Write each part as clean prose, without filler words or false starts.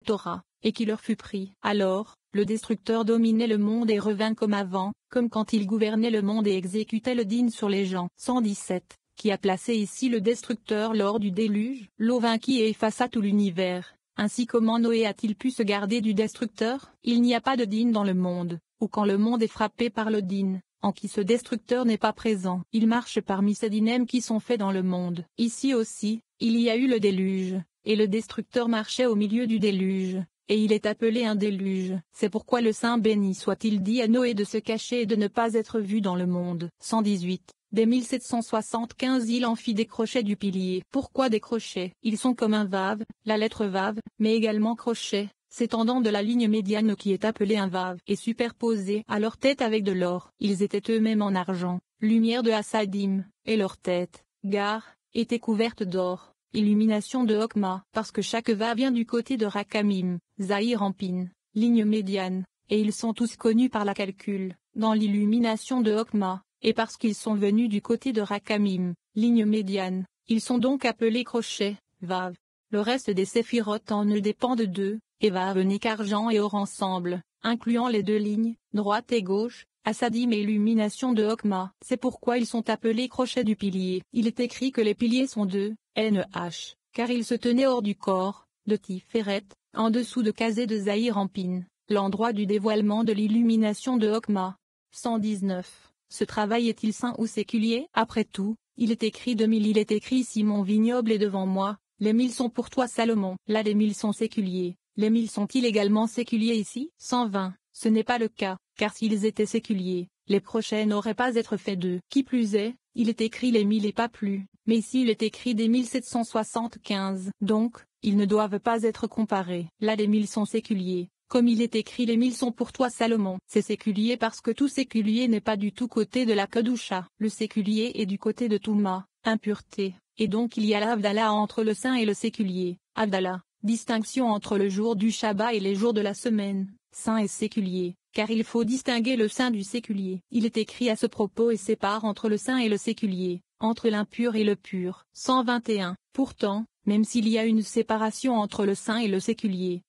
Torah, et qui leur fut pris. Alors, le destructeur dominait le monde et revint comme avant, comme quand il gouvernait le monde et exécutait le dîne sur les gens. 117. Qui a placé ici le destructeur lors du déluge? L'eau vainquit et effaça tout l'univers. Ainsi comment Noé a-t-il pu se garder du destructeur? Il n'y a pas de dîne dans le monde, ou quand le monde est frappé par le dîne, en qui ce destructeur n'est pas présent. Il marche parmi ces dînèmes qui sont faits dans le monde. Ici aussi, il y a eu le déluge, et le destructeur marchait au milieu du déluge, et il est appelé un déluge. C'est pourquoi le Saint béni soit-il dit à Noé de se cacher et de ne pas être vu dans le monde. 118. Dès 1775 il en fit des crochets du pilier. Pourquoi des crochets? Ils sont comme un vave, la lettre vave, mais également crochet, s'étendant de la ligne médiane qui est appelée un vave, et superposés à leur tête avec de l'or. Ils étaient eux-mêmes en argent, lumière de Hassadim, et leur tête, gare, était couverte d'or, illumination de Hokma, parce que chaque vave vient du côté de Rakamim, Zahir Ampin, ligne médiane, et ils sont tous connus par la calcul, dans l'illumination de Hokma. Et parce qu'ils sont venus du côté de Rakamim, ligne médiane, ils sont donc appelés crochets, vav. Le reste des séphirotes en eux dépendent d'eux, et vav n'est qu'argent et or ensemble, incluant les deux lignes, droite et gauche, Assadim et illumination de Hokma. C'est pourquoi ils sont appelés crochets du pilier. Il est écrit que les piliers sont deux, NH, car ils se tenaient hors du corps, de Tiferet, en dessous de Kazé de Zahir Ampin, l'endroit du dévoilement de l'illumination de Hokma. 119. Ce travail est-il saint ou séculier? Après tout, il est écrit de mille. Il est écrit ici mon vignoble est devant moi, les mille sont pour toi Salomon. Là les mille sont séculiers, les mille sont-ils également séculiers ici? 120. Ce n'est pas le cas, car s'ils étaient séculiers, les crochets n'auraient pas être faits d'eux. Qui plus est, il est écrit les mille et pas plus, mais ici il est écrit des 1775. Donc, ils ne doivent pas être comparés. Là les mille sont séculiers. Comme il est écrit les mille sont pour toi Salomon. C'est séculier parce que tout séculier n'est pas du tout côté de la Kedusha. Le séculier est du côté de Touma, impureté, et donc il y a l'Avdallah entre le saint et le séculier. Avdallah, distinction entre le jour du Shabbat et les jours de la semaine, saint et séculier, car il faut distinguer le saint du séculier. Il est écrit à ce propos et sépare entre le saint et le séculier, entre l'impur et le pur. 121. Pourtant, même s'il y a une séparation entre le saint et le séculier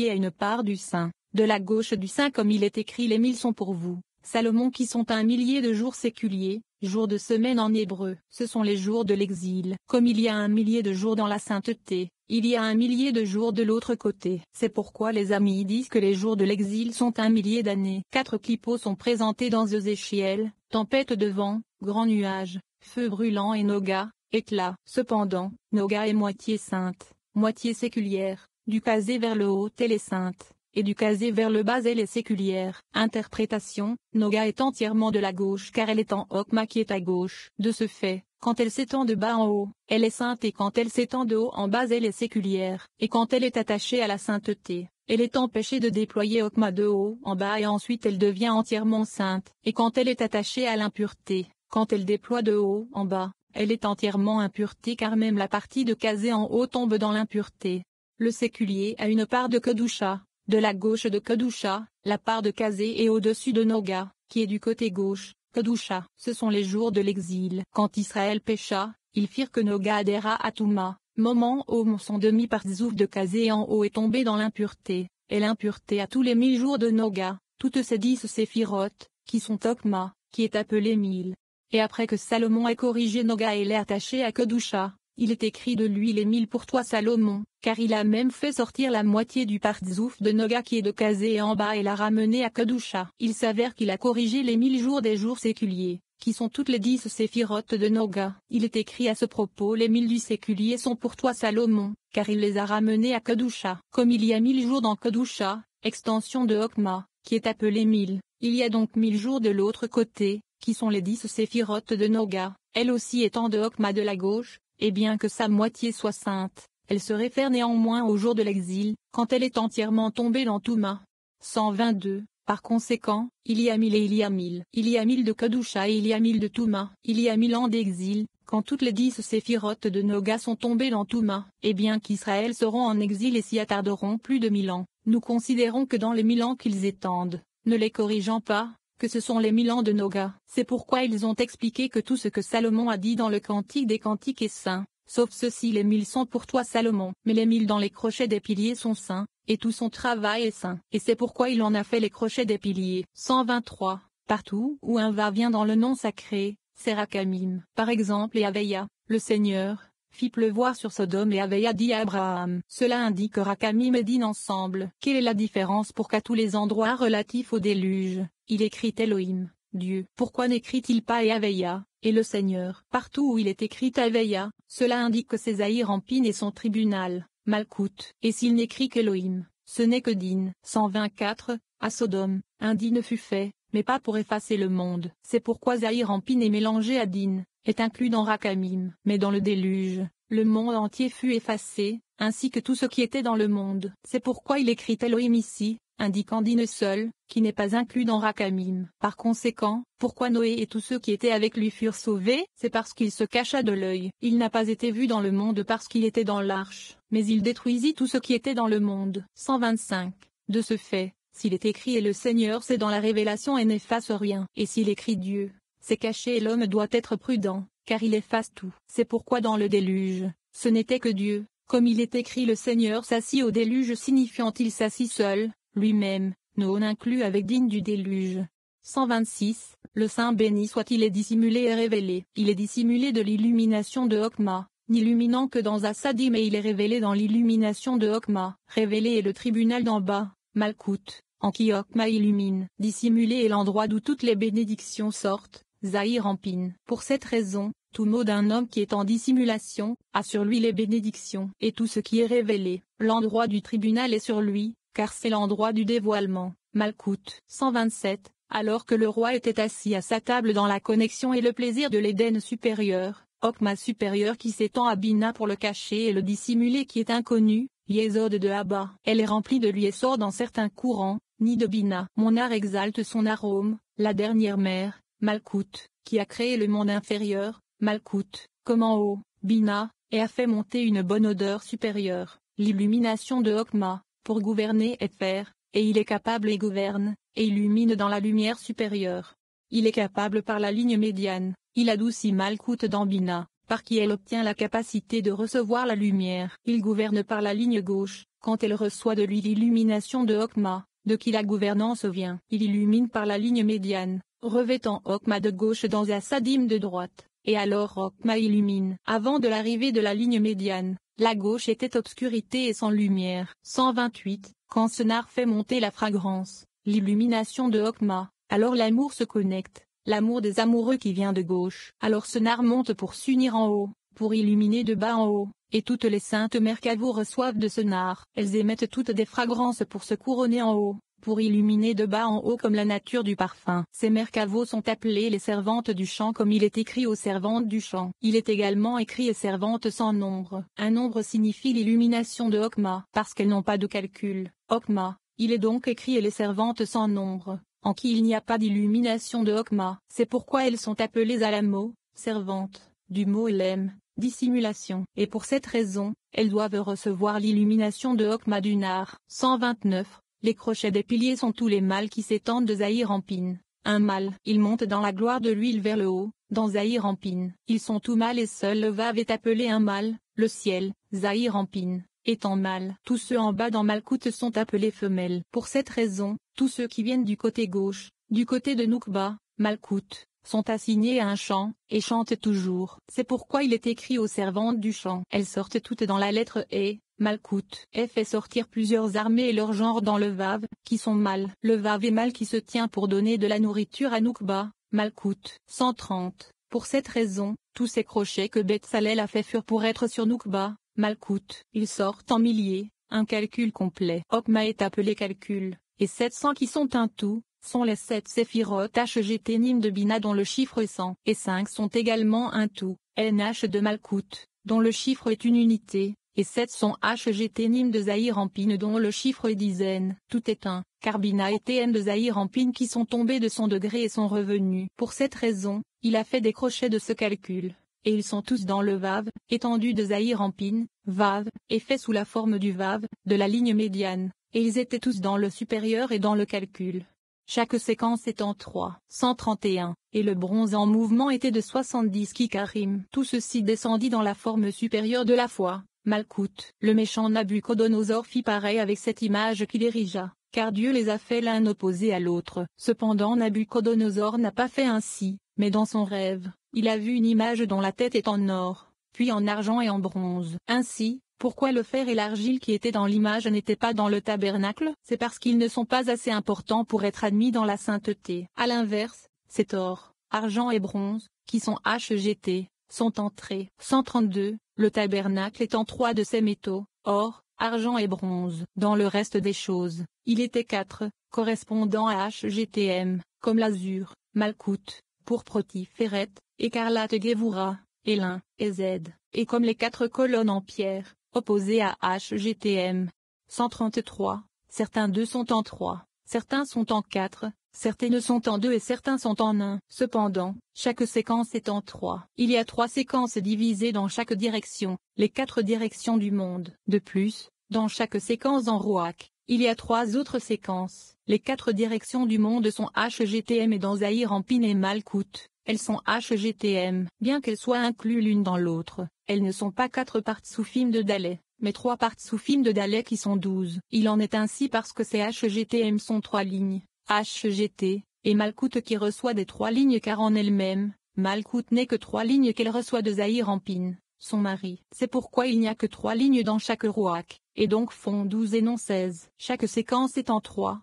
a une part du saint, de la gauche du saint comme il est écrit les mille sont pour vous, Salomon qui sont un millier de jours séculiers, jours de semaine en hébreu. Ce sont les jours de l'exil. Comme il y a un millier de jours dans la sainteté, il y a un millier de jours de l'autre côté. C'est pourquoi les amis disent que les jours de l'exil sont un millier d'années. 4 clipos sont présentés dans Ézéchiel, tempête de vent, grand nuage, feu brûlant et Noga, éclat. Cependant, Noga est moitié sainte, moitié séculière. Du casé vers le haut elle est sainte, et du casé vers le bas elle est séculière. Interprétation, Noga est entièrement de la gauche car elle est en Hokma qui est à gauche. De ce fait, quand elle s'étend de bas en haut, elle est sainte et quand elle s'étend de haut en bas elle est séculière. Et quand elle est attachée à la sainteté, elle est empêchée de déployer Hokma de haut en bas et ensuite elle devient entièrement sainte. Et quand elle est attachée à l'impureté, quand elle déploie de haut en bas, elle est entièrement impureté car même la partie de casé en haut tombe dans l'impureté. Le séculier a une part de Kedusha, de la gauche de Kedusha, la part de Kazé est au-dessus de Noga, qui est du côté gauche, Kedusha. Ce sont les jours de l'exil. Quand Israël pécha, ils firent que Noga adhéra à Touma, moment où son demi-partzouf de Kazé en haut est tombé dans l'impureté, et l'impureté à tous les 1000 jours de Noga, toutes ces 10 séphirotes, qui sont Hokma, qui est appelé 1000. Et après que Salomon ait corrigé Noga et l'ait attaché à Kedusha, il est écrit de lui les 1000 pour toi Salomon, car il a même fait sortir la moitié du partzouf de Noga qui est de Kazé en bas et l'a ramené à Kedusha. Il s'avère qu'il a corrigé les 1000 jours des jours séculiers, qui sont toutes les 10 séphirotes de Noga. Il est écrit à ce propos les 1000 du séculier sont pour toi Salomon, car il les a ramenés à Kedusha. Comme il y a 1000 jours dans Kedusha, extension de Hokma, qui est appelée 1000, il y a donc 1000 jours de l'autre côté, qui sont les 10 séphirotes de Noga, elle aussi étant de Hokma de la gauche. Et bien que sa moitié soit sainte, elle se réfère néanmoins au jour de l'exil, quand elle est entièrement tombée dans Touma. 122. Par conséquent, il y a 1000 et il y a 1000. Il y a 1000 de Kedusha et il y a 1000 de Touma. Il y a 1000 ans d'exil, quand toutes les 10 séphirotes de Noga sont tombées dans Touma. Et bien qu'Israël seront en exil et s'y attarderont plus de 1000 ans, nous considérons que dans les 1000 ans qu'ils étendent, ne les corrigeant pas, que ce sont les 1000 ans de Noga. C'est pourquoi ils ont expliqué que tout ce que Salomon a dit dans le Cantique des Cantiques est saint, sauf ceci les 1000 sont pour toi Salomon. Mais les 1000 dans les crochets des piliers sont saints, et tout son travail est saint. Et c'est pourquoi il en a fait les crochets des piliers. 123. Partout où un va vient dans le nom sacré, c'est Rakamim. Par exemple, et Aveya, le Seigneur, fit pleuvoir sur Sodome et Aveya dit à Abraham. Cela indique que Rakamim et Din ensemble. Quelle est la différence pour qu'à tous les endroits relatifs au déluge, il écrit Elohim, Dieu? Pourquoi n'écrit-il pas et Aveya, et le Seigneur? Partout où il est écrit Aveya, cela indique que c'est Zahir Ampin et son tribunal, Malkout. Et s'il n'écrit qu'Elohim, ce n'est que Din. 124. À Sodome, un Din fut fait, mais pas pour effacer le monde. C'est pourquoi Zahir Ampin est mélangé à Din, est inclus dans Rakamim. Mais dans le déluge, le monde entier fut effacé, ainsi que tout ce qui était dans le monde. C'est pourquoi il écrit Elohim ici, indiquant Din seul, qui n'est pas inclus dans Rakamim. Par conséquent, pourquoi Noé et tous ceux qui étaient avec lui furent sauvés? C'est parce qu'il se cacha de l'œil. Il n'a pas été vu dans le monde parce qu'il était dans l'arche, mais il détruisit tout ce qui était dans le monde. 125. De ce fait, s'il est écrit et le Seigneur c'est dans la révélation et n'efface rien. Et s'il écrit Dieu, c'est caché et l'homme doit être prudent, car il efface tout. C'est pourquoi dans le déluge, ce n'était que Dieu, comme il est écrit le Seigneur s'assit au déluge signifiant il s'assit seul, lui-même, non inclus avec Din du déluge. 126. Le Saint béni soit-il est dissimulé et révélé. Il est dissimulé de l'illumination de Hokma, n'illuminant que dans Assadim et il est révélé dans l'illumination de Hokma. Révélé est le tribunal d'en bas, Malkout, en qui Hokma illumine. Dissimulé est l'endroit d'où toutes les bénédictions sortent, Zahir Ampin. Pour cette raison, tout mot d'un homme qui est en dissimulation, a sur lui les bénédictions. Et tout ce qui est révélé, l'endroit du tribunal est sur lui, car c'est l'endroit du dévoilement, Malkout. 127. Alors que le roi était assis à sa table dans la connexion et le plaisir de l'Éden supérieur, Hokma supérieur qui s'étend à Bina pour le cacher et le dissimuler qui est inconnu, Yesod de Abba. Elle est remplie de lui et sort dans certains courants, ni de Bina. Mon art exalte son arôme, la dernière mère, Malkout, qui a créé le monde inférieur, Malkout, comme en haut, Bina, et a fait monter une bonne odeur supérieure, l'illumination de Hokma, pour gouverner et faire, et il est capable et gouverne, et illumine dans la lumière supérieure. Il est capable par la ligne médiane, il adoucit Malkout dans Bina, par qui elle obtient la capacité de recevoir la lumière. Il gouverne par la ligne gauche, quand elle reçoit de lui l'illumination de Hokma, de qui la gouvernance vient. Il illumine par la ligne médiane, revêtant Hokma de gauche dans Assadim de droite, et alors Hokma illumine. Avant de l'arrivée de la ligne médiane, la gauche était obscurité et sans lumière. 128. Quand Senar fait monter la fragrance, l'illumination de Hokma, alors l'amour se connecte, l'amour des amoureux qui vient de gauche. Alors Senar monte pour s'unir en haut, pour illuminer de bas en haut, et toutes les saintes Merkavot reçoivent de Senar. Elles émettent toutes des fragrances pour se couronner en haut, pour illuminer de bas en haut comme la nature du parfum. Ces Merkavot sont appelées les servantes du chant comme il est écrit aux servantes du chant. Il est également écrit et servantes sans nombre. Un nombre signifie l'illumination de Hokma, parce qu'elles n'ont pas de calcul. Hokma, il est donc écrit et les servantes sans nombre, en qui il n'y a pas d'illumination de Hokma. C'est pourquoi elles sont appelées alamo, servantes, du mot elem, dissimulation. Et pour cette raison, elles doivent recevoir l'illumination de Hokma du nar. 129. Les crochets des piliers sont tous les mâles qui s'étendent de Zahir Ampin. Un mâle, il monte dans la gloire de l'huile vers le haut, dans Zahir Ampin. Ils sont tous mâles et seul le Vav est appelé un mâle, le ciel, Zahir Ampin, étant mâle. Tous ceux en bas dans Malkout sont appelés femelles. Pour cette raison, tous ceux qui viennent du côté gauche, du côté de Noukba, Malkout, sont assignés à un chant, et chantent toujours. C'est pourquoi il est écrit aux servantes du chant. Elles sortent toutes dans la lettre E, Malkout. F fait sortir plusieurs armées et leur genre dans le Vav, qui sont mâles. Le Vav est mâle qui se tient pour donner de la nourriture à Noukba, Malkout. 130. Pour cette raison, tous ces crochets que Betsalel a fait furent pour être sur Noukba, Malkout. Ils sortent en milliers, un calcul complet. Hokma est appelé calcul, et 700 qui sont un tout, sont les 7 séphiroth HGTnim de Bina dont le chiffre est 100, et 5 sont également un tout, NH de Malkout, dont le chiffre est une unité, et 7 sont HGTnim de Zahir Ampin dont le chiffre est dizaine. Tout est un, car Bina et TN de Zahir Ampin qui sont tombés de son degré et sont revenus. Pour cette raison, il a fait des crochets de ce calcul, et ils sont tous dans le Vav, étendu de Zahir Ampin, Vav, et fait sous la forme du Vav, de la ligne médiane, et ils étaient tous dans le supérieur et dans le calcul. chaque séquence étant 3, 131, et le bronze en mouvement était de 70 kikarim. Tout ceci descendit dans la forme supérieure de la foi, Malkout. Le méchant Nabuchodonosor fit pareil avec cette image qu'il érigea, car Dieu les a fait l'un opposé à l'autre. Cependant Nabuchodonosor n'a pas fait ainsi, mais dans son rêve, il a vu une image dont la tête est en or, puis en argent et en bronze. Ainsi, pourquoi le fer et l'argile qui étaient dans l'image n'étaient pas dans le tabernacle? C'est parce qu'ils ne sont pas assez importants pour être admis dans la sainteté. À l'inverse, c'est or, argent et bronze, qui sont HGT, sont entrés. 132, le tabernacle étant 3 de ces métaux, or, argent et bronze. Dans le reste des choses, il était 4, correspondant à HGTM, comme l'azur, Malkout, pourpre Tiferet, écarlate Gévoura, et lin, et Z, et comme les 4 colonnes en pierre, opposées à HGTM. 133, certains 2 sont en 3, certains sont en 4, certaines sont en 2 et certains sont en 1. Cependant, chaque séquence est en 3. Il y a 3 séquences divisées dans chaque direction, les 4 directions du monde. De plus, dans chaque séquence en Ruach, il y a 3 autres séquences. Les 4 directions du monde sont HGTM et dans Zahir Anpin et Malkout, elles sont HGTM. Bien qu'elles soient incluses l'une dans l'autre, elles ne sont pas 4 partsoufim de Daleh, mais 3 partsoufim de Daleh qui sont 12. Il en est ainsi parce que ces HGTM sont 3 lignes, HGT, et Malkout qui reçoit des 3 lignes car en elle-même, Malkout n'est que 3 lignes qu'elle reçoit de Zahir Anpin, son mari. C'est pourquoi il n'y a que 3 lignes dans chaque Ruach, et donc font 12 et non 16. Chaque séquence est en 3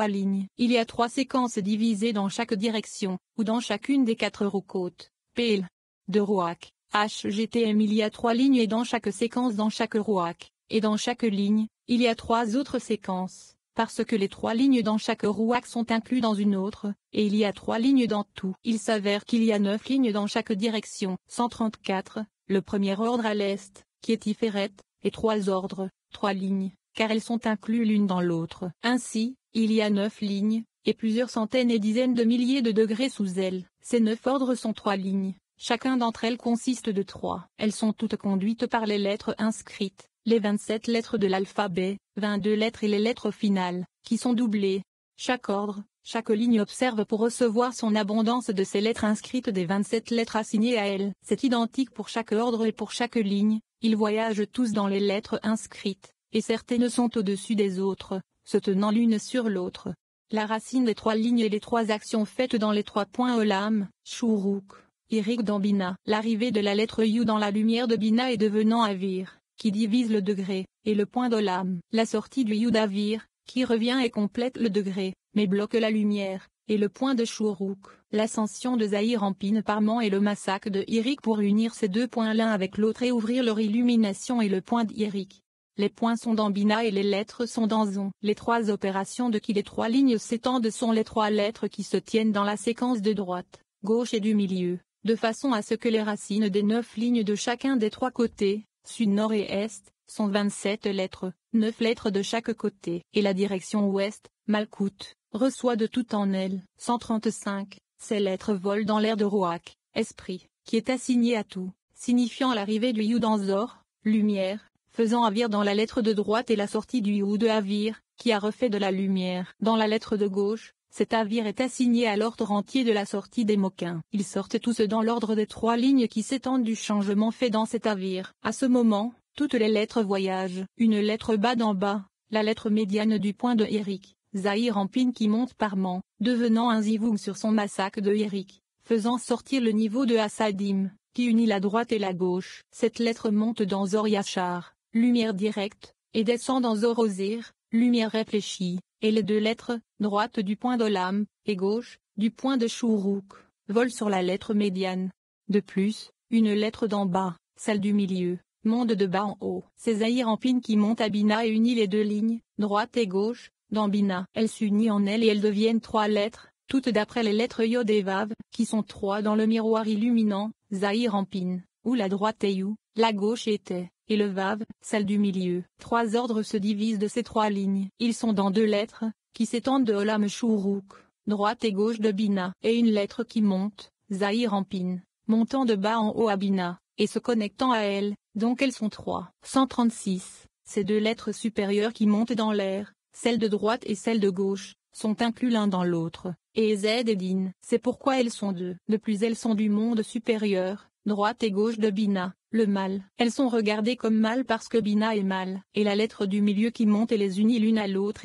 lignes. Il y a 3 séquences divisées dans chaque direction, ou dans chacune des 4 roukotes. Pel. De Ruach, HGTM il y a 3 lignes et dans chaque séquence dans chaque Ruach, et dans chaque ligne, il y a 3 autres séquences, parce que les 3 lignes dans chaque Ruach sont inclus dans une autre, et il y a 3 lignes dans tout. Il s'avère qu'il y a 9 lignes dans chaque direction. 134, le premier ordre à l'est, qui est Tiferet, et 3 ordres, 3 lignes, car elles sont incluses l'une dans l'autre. Ainsi, il y a 9 lignes, et plusieurs centaines et dizaines de milliers de degrés sous elles. Ces 9 ordres sont 3 lignes, chacun d'entre elles consiste de 3. Elles sont toutes conduites par les lettres inscrites, les 27 lettres de l'alphabet, 22 lettres et les lettres finales, qui sont doublées. Chaque ordre, chaque ligne observe pour recevoir son abondance de ces lettres inscrites des 27 lettres assignées à elles. C'est identique pour chaque ordre et pour chaque ligne, ils voyagent tous dans les lettres inscrites, et certaines sont au-dessus des autres, se tenant l'une sur l'autre. La racine des 3 lignes et les 3 actions faites dans les 3 points Olam, Shuruk, Irik dans Bina. L'arrivée de la lettre Yu dans la lumière de Bina est devenant Avir, qui divise le degré, et le point d'Olam. La sortie du Yu d'Avir, qui revient et complète le degré, mais bloque la lumière, et le point de Shuruk. L'ascension de Zahir Anpin par Man et le massacre de Irik pour unir ces 2 points l'un avec l'autre et ouvrir leur illumination et le point d'Irik. Les points sont dans Bina et les lettres sont dans Zon. Les 3 opérations de qui les 3 lignes s'étendent sont les 3 lettres qui se tiennent dans la séquence de droite, gauche et du milieu, de façon à ce que les racines des 9 lignes de chacun des 3 côtés, sud, nord et est, sont 27 lettres, 9 lettres de chaque côté. Et la direction ouest, Malkout, reçoit de tout en elle. 135, ces lettres volent dans l'air de Ruach, esprit, qui est assigné à tout, signifiant l'arrivée du Yu dans Zor, lumière, faisant Avir dans la lettre de droite et la sortie du Yu de Avir, qui a refait de la lumière. Dans la lettre de gauche, cet Avir est assigné à l'ordre entier de la sortie des Moquins. Ils sortent tous dans l'ordre des 3 lignes qui s'étendent du changement fait dans cet Avir. À ce moment, toutes les lettres voyagent. Une lettre bas d'en bas, la lettre médiane du point de Irik, Zahir Anpin qui monte par Man, devenant un zivug sur son massacre de Irik, faisant sortir le niveau de Hasadim, qui unit la droite et la gauche. Cette lettre monte dans Zor Yachar, lumière directe, et descend dans Zor Ozir, lumière réfléchie, et les 2 lettres, droite du point d'Olam, et gauche, du point de Shuruk, volent sur la lettre médiane. De plus, une lettre d'en bas, celle du milieu, monte de bas en haut. C'est Zahir Anpin qui monte à Bina et unit les 2 lignes, droite et gauche, dans Bina. Elles s'unissent en elle et elles deviennent 3 lettres, toutes d'après les lettres Yod et Vav, qui sont 3 dans le miroir illuminant, Zahir Anpin, où la droite est Yu, la gauche est Te, et le Vav, celle du milieu. 3 ordres se divisent de ces 3 lignes. Ils sont dans 2 lettres, qui s'étendent de Olam Shuruk, droite et gauche de Bina, et une lettre qui monte, Zahir Anpin, montant de bas en haut à Bina, et se connectant à elle, donc elles sont 3. 136, ces 2 lettres supérieures qui montent dans l'air, celle de droite et celle de gauche, sont inclus l'un dans l'autre, et Z et Din. C'est pourquoi elles sont deux. De plus elles sont du monde supérieur, droite et gauche de Bina, le mal. Elles sont regardées comme mal parce que Bina est mal, et la lettre du milieu qui monte et les unit l'une à l'autre